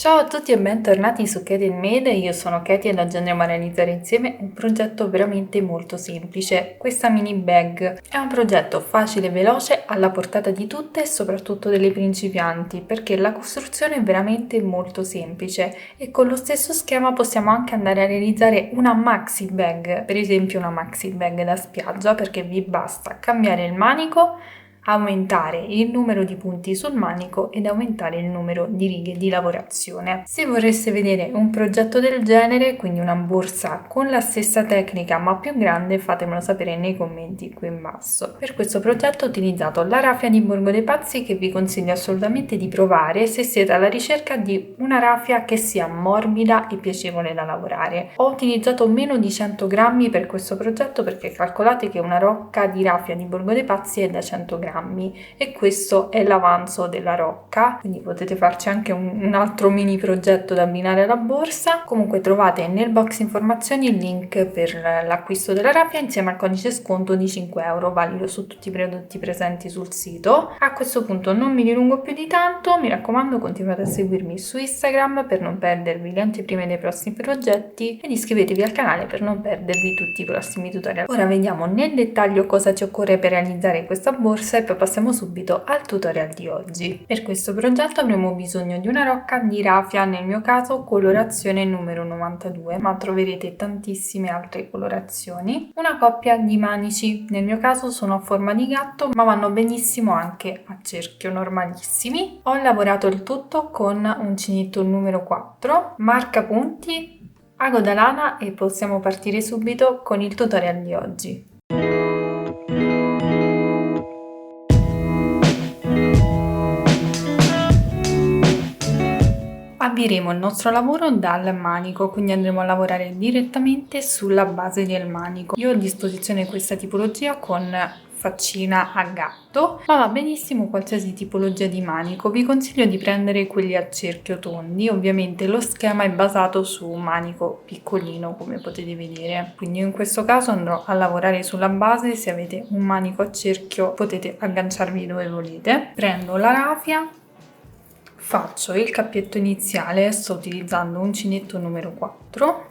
Ciao a tutti e bentornati su Katie Made, io sono Katie ed oggi andremo a realizzare insieme un progetto veramente molto semplice. Questa mini bag è un progetto facile e veloce, alla portata di tutte e soprattutto delle principianti, perché la costruzione è veramente molto semplice e con lo stesso schema possiamo anche andare a realizzare una maxi bag, per esempio una maxi bag da spiaggia, perché vi basta cambiare il manico, aumentare il numero di punti sul manico ed aumentare il numero di righe di lavorazione. Se vorreste vedere un progetto del genere, quindi una borsa con la stessa tecnica ma più grande, fatemelo sapere nei commenti qui in basso. Per questo progetto ho utilizzato la raffia di Borgo dei Pazzi, che vi consiglio assolutamente di provare se siete alla ricerca di una raffia che sia morbida e piacevole da lavorare. Ho utilizzato meno di 100 grammi per questo progetto, perché calcolate che una rocca di raffia di Borgo dei Pazzi è da 100 grammi e questo è l'avanzo della rocca, quindi potete farci anche un altro mini progetto da abbinare alla borsa. Comunque trovate nel box informazioni il link per l'acquisto della raffia insieme al codice sconto di 5 euro valido su tutti i prodotti presenti sul sito. A questo punto non mi dilungo più di tanto, mi raccomando continuate a seguirmi su Instagram per non perdervi le anteprime dei prossimi progetti ed iscrivetevi al canale per non perdervi tutti i prossimi tutorial. Ora vediamo nel dettaglio cosa ci occorre per realizzare questa borsa e poi passiamo subito al tutorial di oggi. Per questo progetto avremo bisogno di una rocca di raffia, nel mio caso colorazione numero 92, ma troverete tantissime altre colorazioni. Una coppia di manici, nel mio caso sono a forma di gatto, ma vanno benissimo anche a cerchio, normalissimi. Ho lavorato il tutto con uncinetto numero 4, marcapunti, ago da lana e possiamo partire subito con il tutorial di oggi. Avvieremo il nostro lavoro dal manico, quindi andremo a lavorare direttamente sulla base del manico. Io ho a disposizione questa tipologia con faccina a gatto, ma va benissimo qualsiasi tipologia di manico. Vi consiglio di prendere quelli a cerchio tondi, ovviamente lo schema è basato su un manico piccolino come potete vedere, quindi in questo caso andrò a lavorare sulla base. Se avete un manico a cerchio potete agganciarvi dove volete. Prendo la raffia, faccio il cappietto iniziale, sto utilizzando uncinetto numero 4,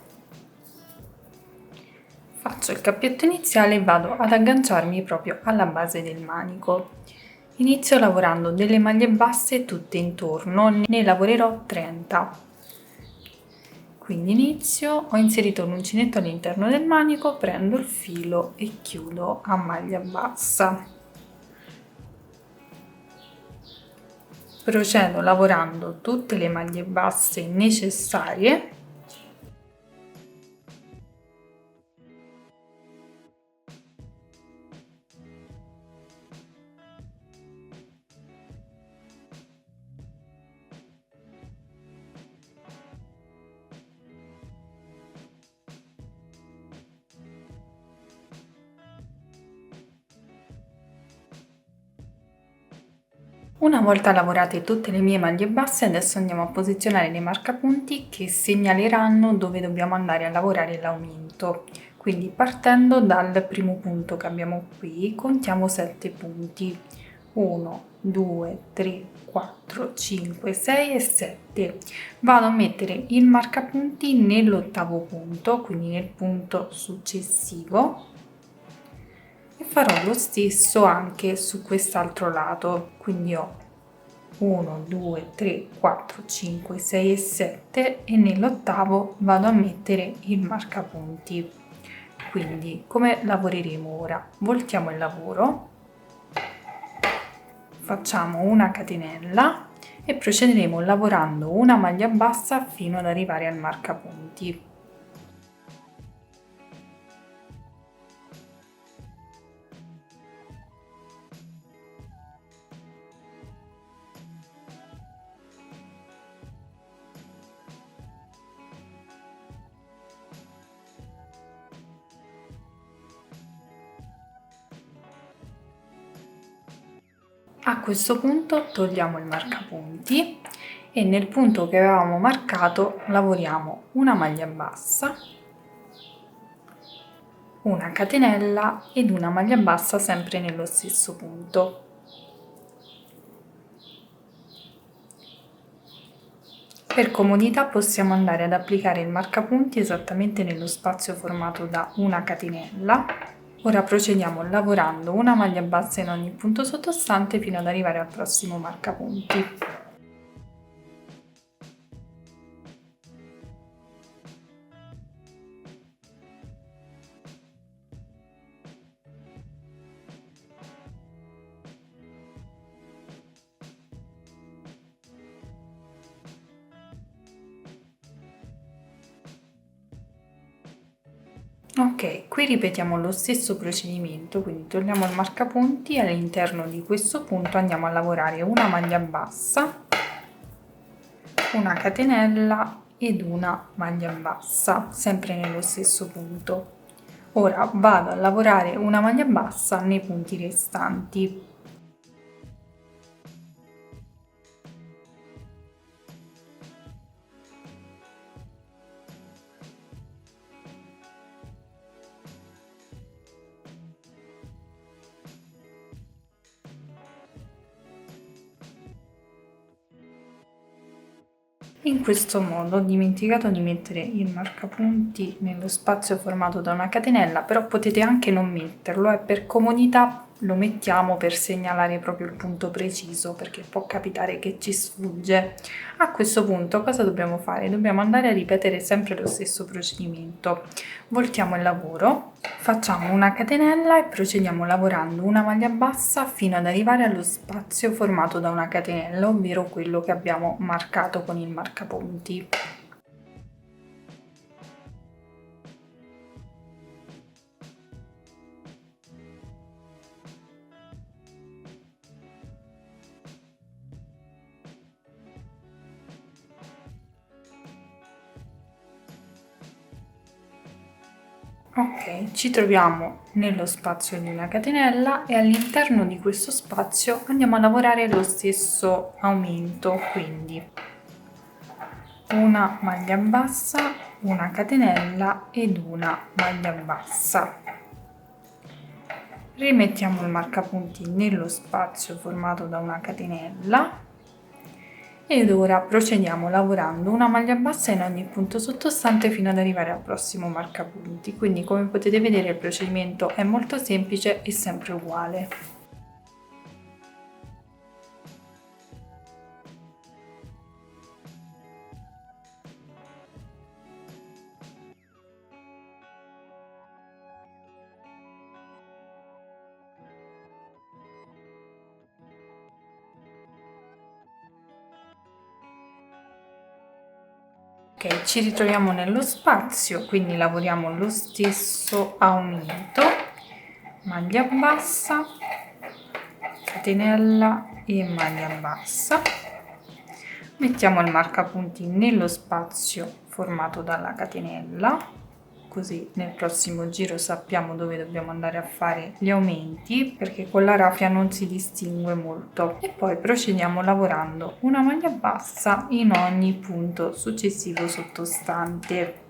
faccio il cappietto iniziale e vado ad agganciarmi proprio alla base del manico. Inizio lavorando delle maglie basse tutte intorno, ne lavorerò 30. Quindi inizio, ho inserito l'uncinetto all'interno del manico, prendo il filo e chiudo a maglia bassa. Procedo lavorando tutte le maglie basse necessarie . Una volta lavorate tutte le mie maglie basse, adesso andiamo a posizionare dei marcapunti che segnaleranno dove dobbiamo andare a lavorare l'aumento. Quindi partendo dal primo punto che abbiamo qui, contiamo 7 punti. 1, 2, 3, 4, 5, 6 e 7. Vado a mettere il marcapunti nell'ottavo punto, quindi nel punto successivo, e farò lo stesso anche su quest'altro lato, quindi ho 1, 2, 3, 4, 5, 6 e 7 e nell'ottavo vado a mettere il marcapunti. Quindi come lavoreremo ora? Voltiamo il lavoro, facciamo una catenella e procederemo lavorando una maglia bassa fino ad arrivare al marcapunti. A questo punto togliamo il marcapunti e nel punto che avevamo marcato lavoriamo una maglia bassa, una catenella ed una maglia bassa sempre nello stesso punto. Per comodità possiamo andare ad applicare il marcapunti esattamente nello spazio formato da una catenella. Ora procediamo lavorando una maglia bassa in ogni punto sottostante fino ad arrivare al prossimo marcapunti. Ok, qui ripetiamo lo stesso procedimento, quindi togliamo il marcapunti e all'interno di questo punto andiamo a lavorare una maglia bassa, una catenella ed una maglia bassa, sempre nello stesso punto. Ora vado a lavorare una maglia bassa nei punti restanti. In questo modo ho dimenticato di mettere il marcapunti nello spazio formato da una catenella, però potete anche non metterlo, per comodità lo mettiamo per segnalare proprio il punto preciso, perché può capitare che ci sfugge. A questo punto cosa dobbiamo fare? Dobbiamo andare a ripetere sempre lo stesso procedimento. Voltiamo il lavoro, facciamo una catenella e procediamo lavorando una maglia bassa fino ad arrivare allo spazio formato da una catenella, ovvero quello che abbiamo marcato con il marcapunti. Ok, ci troviamo nello spazio di una catenella e all'interno di questo spazio andiamo a lavorare lo stesso aumento, quindi una maglia bassa, una catenella ed una maglia bassa. Rimettiamo il marcapunti nello spazio formato da una catenella ed ora procediamo lavorando una maglia bassa in ogni punto sottostante fino ad arrivare al prossimo marcapunti. Quindi, come potete vedere, il procedimento è molto semplice e sempre uguale. Ok, ci ritroviamo nello spazio, quindi lavoriamo lo stesso aumento, maglia bassa, catenella e maglia bassa. Mettiamo il marcapunti nello spazio formato dalla catenella, così nel prossimo giro sappiamo dove dobbiamo andare a fare gli aumenti, perché con la rafia non si distingue molto. E poi procediamo lavorando una maglia bassa in ogni punto successivo sottostante.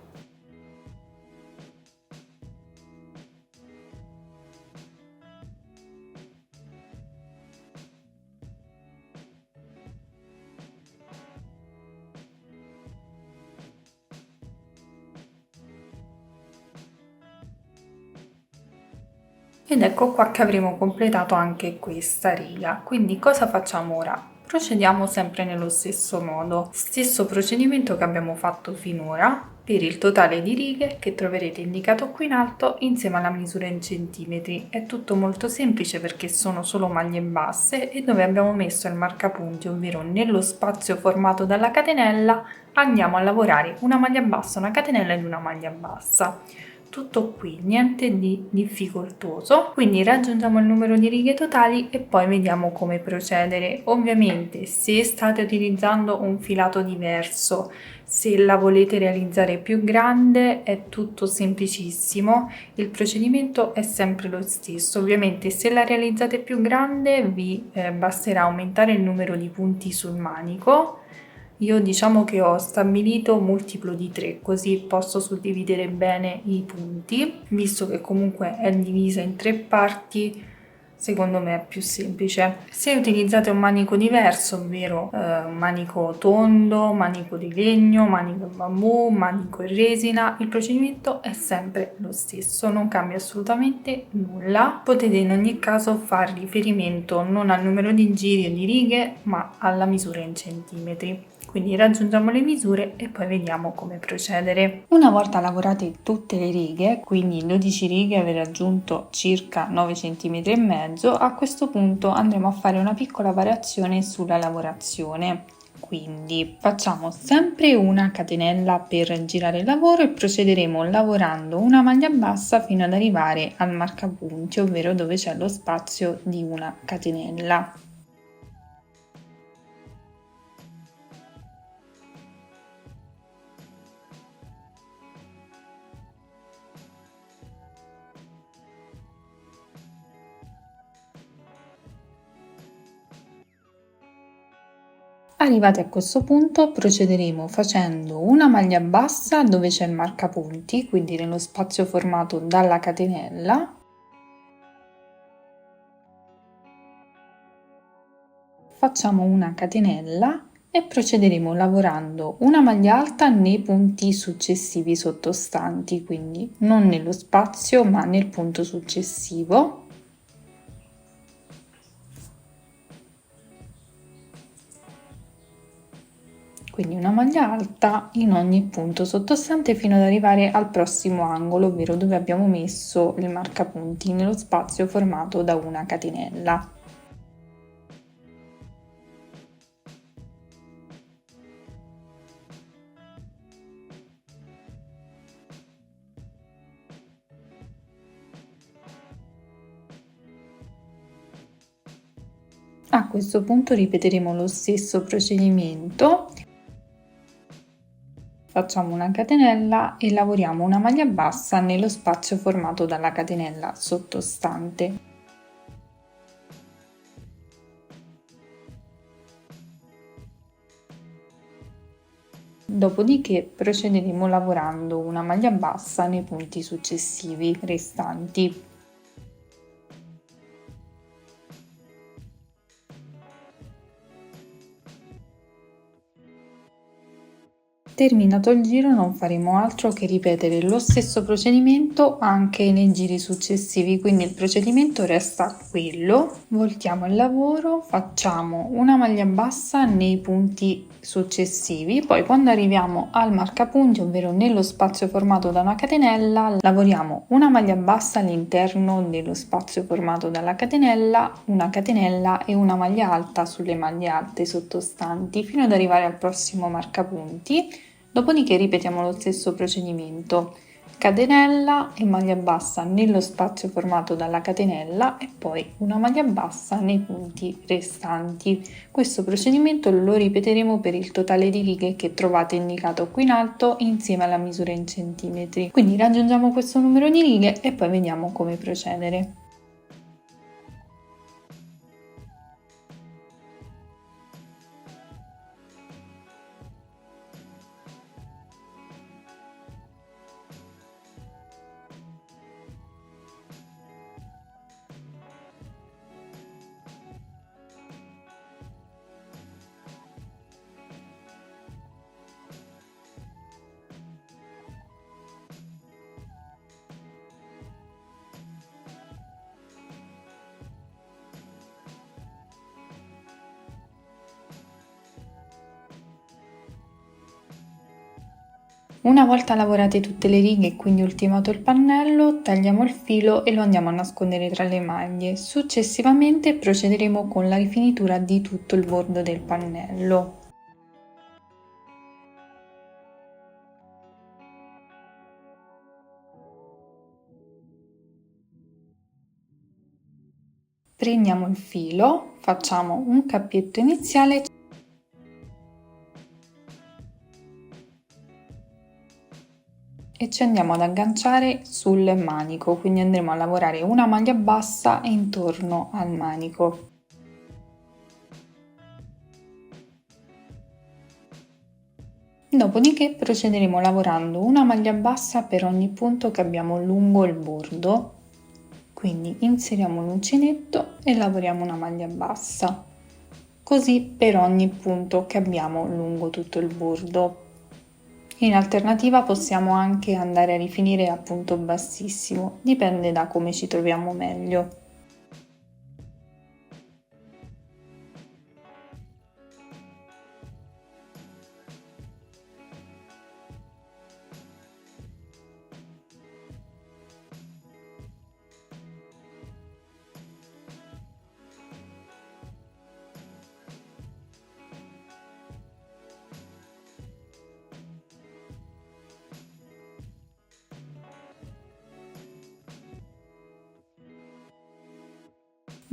Ed ecco qua che avremo completato anche questa riga. Quindi cosa facciamo ora? Procediamo sempre nello stesso modo, stesso procedimento che abbiamo fatto finora per il totale di righe che troverete indicato qui in alto insieme alla misura in centimetri. È tutto molto semplice perché sono solo maglie basse e dove abbiamo messo il marcapunti, ovvero nello spazio formato dalla catenella, andiamo a lavorare una maglia bassa, una catenella ed una maglia bassa. Tutto qui, niente di difficoltoso, quindi raggiungiamo il numero di righe totali e poi vediamo come procedere. Ovviamente se state utilizzando un filato diverso, se la volete realizzare più grande, è tutto semplicissimo, il procedimento è sempre lo stesso. Ovviamente se la realizzate più grande vi basterà aumentare il numero di punti sul manico. Io diciamo che ho stabilito multiplo di 3, così posso suddividere bene i punti, visto che comunque è divisa in 3 parti. secondo me è più semplice. Se utilizzate un manico diverso, ovvero un manico tondo, manico di legno, manico in bambù, manico in resina, il procedimento è sempre lo stesso, non cambia assolutamente nulla. Potete in ogni caso fare riferimento non al numero di giri o di righe, ma alla misura in centimetri. Quindi raggiungiamo le misure e poi vediamo come procedere. Una volta lavorate tutte le righe, quindi in 12 righe aver raggiunto circa 9 cm e mezzo, a questo punto andremo a fare una piccola variazione sulla lavorazione. Quindi facciamo sempre una catenella per girare il lavoro e procederemo lavorando una maglia bassa fino ad arrivare al marcapunti, ovvero dove c'è lo spazio di una catenella. Arrivati a questo punto procederemo facendo una maglia bassa dove c'è il marcapunti, quindi nello spazio formato dalla catenella. Facciamo una catenella e procederemo lavorando una maglia alta nei punti successivi sottostanti, quindi non nello spazio ma nel punto successivo. Quindi una maglia alta in ogni punto sottostante fino ad arrivare al prossimo angolo, ovvero dove abbiamo messo il marcapunti nello spazio formato da una catenella. A questo punto ripeteremo lo stesso procedimento. Facciamo una catenella e lavoriamo una maglia bassa nello spazio formato dalla catenella sottostante. Dopodiché procederemo lavorando una maglia bassa nei punti successivi restanti. Terminato il giro non faremo altro che ripetere lo stesso procedimento anche nei giri successivi, quindi il procedimento resta quello. Voltiamo il lavoro, facciamo una maglia bassa nei punti successivi, poi quando arriviamo al marcapunti, ovvero nello spazio formato da una catenella, lavoriamo una maglia bassa all'interno dello spazio formato dalla catenella, una catenella e una maglia alta sulle maglie alte sottostanti fino ad arrivare al prossimo marcapunti. Dopodiché ripetiamo lo stesso procedimento, catenella e maglia bassa nello spazio formato dalla catenella e poi una maglia bassa nei punti restanti. Questo procedimento lo ripeteremo per il totale di righe che trovate indicato qui in alto insieme alla misura in centimetri. Quindi raggiungiamo questo numero di righe e poi vediamo come procedere. Una volta lavorate tutte le righe e quindi ultimato il pannello, tagliamo il filo e lo andiamo a nascondere tra le maglie. Successivamente procederemo con la rifinitura di tutto il bordo del pannello. Prendiamo il filo, facciamo un cappietto iniziale e ci andiamo ad agganciare sul manico, quindi andremo a lavorare una maglia bassa intorno al manico. Dopodiché procederemo lavorando una maglia bassa per ogni punto che abbiamo lungo il bordo, Quindi inseriamo l'uncinetto e lavoriamo una maglia bassa, così per ogni punto che abbiamo lungo tutto il bordo. In alternativa possiamo anche andare a rifinire a punto bassissimo, dipende da come ci troviamo meglio.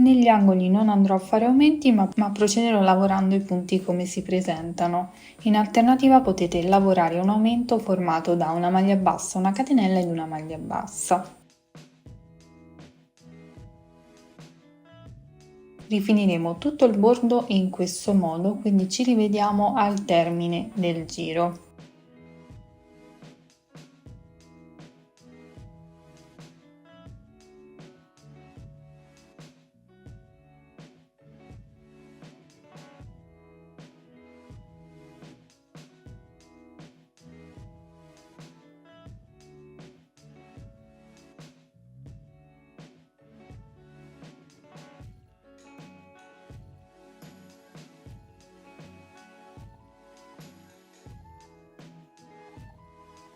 Negli angoli non andrò a fare aumenti ma procederò lavorando i punti come si presentano. In alternativa potete lavorare un aumento formato da una maglia bassa, una catenella ed una maglia bassa. Rifiniremo tutto il bordo in questo modo, quindi ci rivediamo al termine del giro.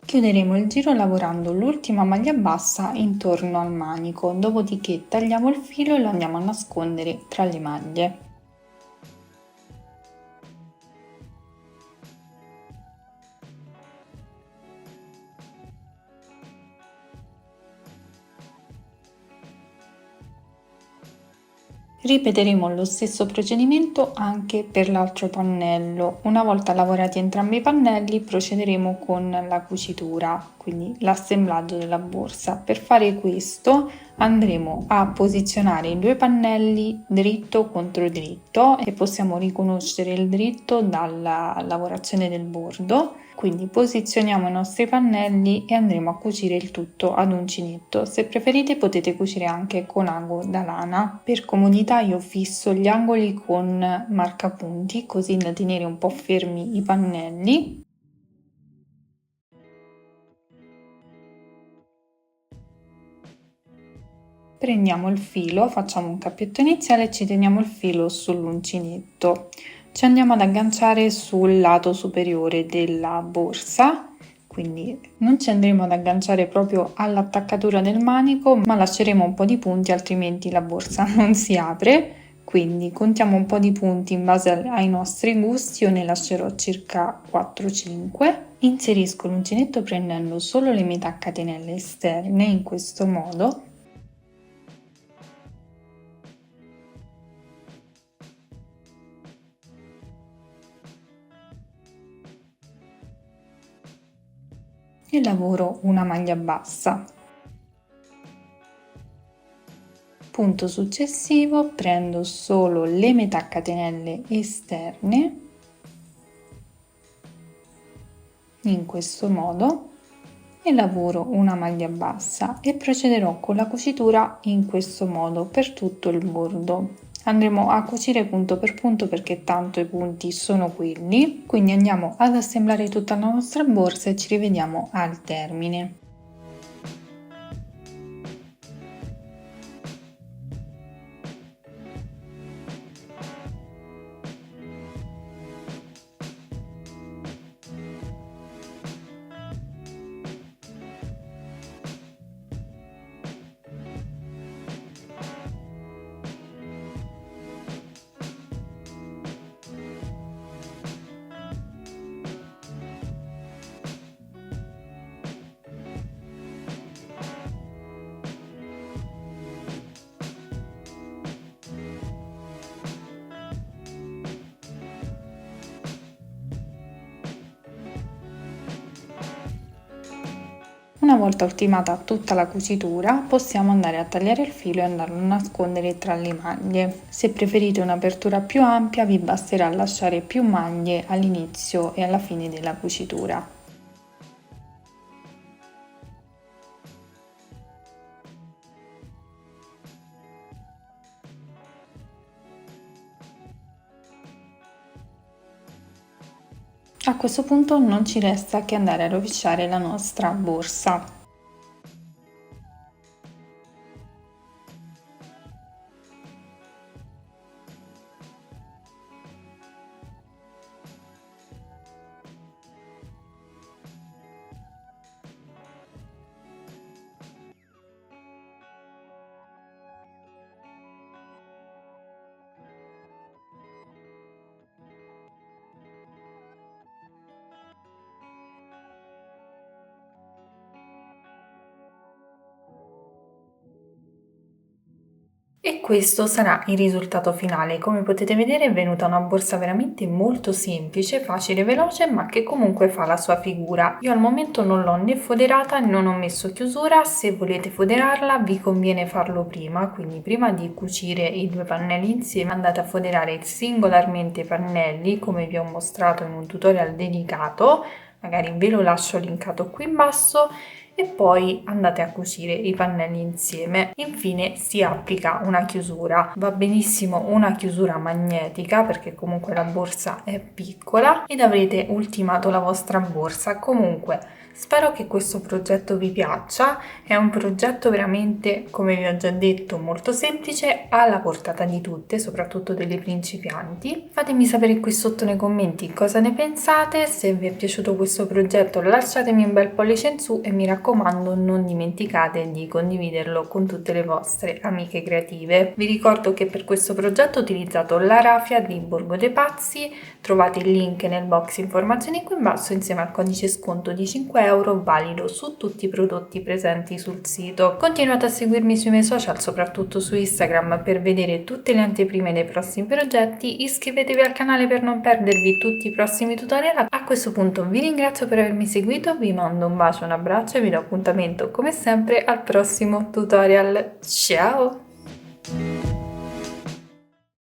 Chiuderemo il giro lavorando l'ultima maglia bassa intorno al manico, dopodiché tagliamo il filo e lo andiamo a nascondere tra le maglie. Ripeteremo lo stesso procedimento anche per l'altro pannello. Una volta lavorati entrambi i pannelli procederemo con la cucitura, quindi l'assemblaggio della borsa. Per fare questo andremo a posizionare i due pannelli dritto contro dritto e possiamo riconoscere il dritto dalla lavorazione del bordo. Quindi posizioniamo i nostri pannelli e andremo a cucire il tutto ad uncinetto. Se preferite potete cucire anche con ago da lana. Per comodità io fisso gli angoli con marcapunti così da tenere un po' fermi i pannelli. Prendiamo il filo, facciamo un cappetto iniziale e ci teniamo il filo sull'uncinetto. Ci andiamo ad agganciare sul lato superiore della borsa, quindi non ci andremo ad agganciare proprio all'attaccatura del manico, ma lasceremo un po' di punti, altrimenti la borsa non si apre. Quindi contiamo un po' di punti in base ai nostri gusti, io ne lascerò circa 4-5. Inserisco l'uncinetto prendendo solo le metà catenelle esterne in questo modo. E lavoro una maglia bassa. Punto successivo, prendo solo le metà catenelle esterne in questo modo e lavoro una maglia bassa e procederò con la cucitura in questo modo per tutto il bordo. Andremo a cucire punto per punto perché tanto i punti sono quelli, quindi andiamo ad assemblare tutta la nostra borsa e ci rivediamo al termine. Una volta ultimata tutta la cucitura possiamo andare a tagliare il filo e andarlo a nascondere tra le maglie. Se preferite un'apertura più ampia vi basterà lasciare più maglie all'inizio e alla fine della cucitura. A questo punto non ci resta che andare a rovesciare la nostra borsa. E questo sarà il risultato finale. Come potete vedere è venuta una borsa veramente molto semplice, facile e veloce, ma che comunque fa la sua figura. Io al momento non l'ho né foderata, non ho messo chiusura. Se volete foderarla vi conviene farlo prima, quindi prima di cucire i due pannelli insieme andate a foderare singolarmente i pannelli come vi ho mostrato in un tutorial dedicato, magari ve lo lascio linkato qui in basso, e poi andate a cucire i pannelli insieme. Infine si applica una chiusura, va benissimo una chiusura magnetica perché comunque la borsa è piccola ed avrete ultimato la vostra borsa. Comunque spero che questo progetto vi piaccia, è un progetto veramente, come vi ho già detto, molto semplice, alla portata di tutte, soprattutto delle principianti. Fatemi sapere qui sotto nei commenti cosa ne pensate, se vi è piaciuto questo progetto lasciatemi un bel pollice in su e mi raccomando non dimenticate di condividerlo con tutte le vostre amiche creative. Vi ricordo che per questo progetto ho utilizzato la raffia di Borgo dei Pazzi, trovate il link nel box informazioni qui in basso insieme al codice sconto di 5 € valido su tutti i prodotti presenti sul sito. Continuate a seguirmi sui miei social, soprattutto su Instagram, per vedere tutte le anteprime dei prossimi progetti. Iscrivetevi al canale per non perdervi tutti i prossimi tutorial. A questo punto vi ringrazio per avermi seguito, vi mando un bacio, un abbraccio e vi do appuntamento come sempre al prossimo tutorial. Ciao!